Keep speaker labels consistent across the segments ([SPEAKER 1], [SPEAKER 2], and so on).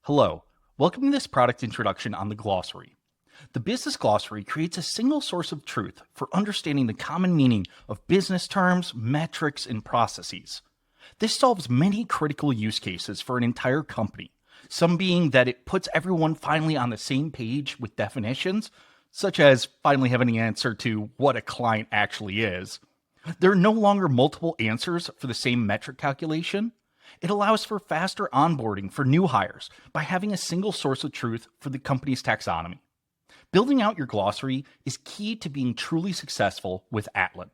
[SPEAKER 1] Hello, welcome to this product introduction on the Glossary. The Business Glossary creates a single source of truth for understanding the common meaning of business terms, metrics, and processes. This solves many critical use cases for an entire company, some being that it puts everyone finally on the same page with definitions, such as finally having the answer to what a client actually is. There are no longer multiple answers for the same metric calculation. It allows for faster onboarding for new hires by having a single source of truth for the company's taxonomy. Building out your glossary is key to being truly successful with Atlan.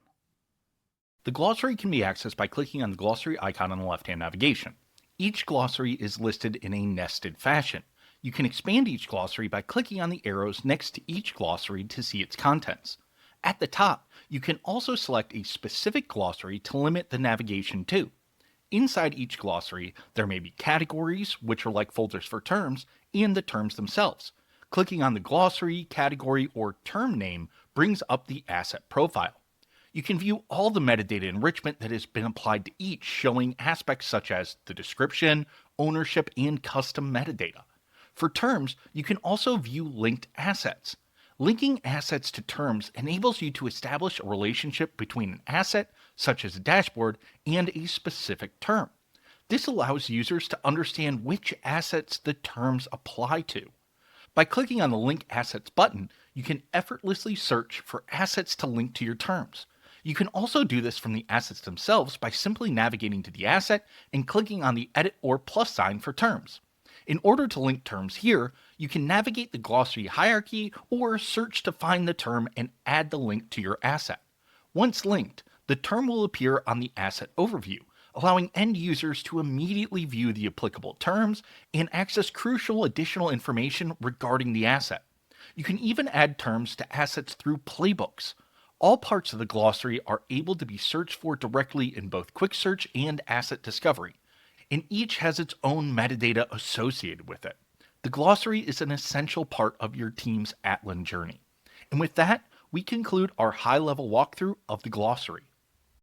[SPEAKER 1] The glossary can be accessed by clicking on the glossary icon on the left-hand navigation. Each glossary is listed in a nested fashion. You can expand each glossary by clicking on the arrows next to each glossary to see its contents. At the top, you can also select a specific glossary to limit the navigation to. Inside each glossary, there may be categories, which are like folders for terms, and the terms themselves. Clicking on the glossary, category, or term name brings up the asset profile. You can view all the metadata enrichment that has been applied to each, showing aspects such as the description, ownership, and custom metadata. For terms, you can also view linked assets. Linking assets to terms enables you to establish a relationship between an asset, such as a dashboard, and a specific term. This allows users to understand which assets the terms apply to. By clicking on the Link Assets button, you can effortlessly search for assets to link to your terms. You can also do this from the assets themselves by simply navigating to the asset and clicking on the edit or plus sign for terms. In order to link terms here, you can navigate the glossary hierarchy or search to find the term and add the link to your asset. Once linked, the term will appear on the asset overview, allowing end users to immediately view the applicable terms and access crucial additional information regarding the asset. You can even add terms to assets through playbooks. All parts of the glossary are able to be searched for directly in both Quick Search and Asset Discovery, and each has its own metadata associated with it. The glossary is an essential part of your team's Atlan journey. And with that, we conclude our high-level walkthrough of the glossary.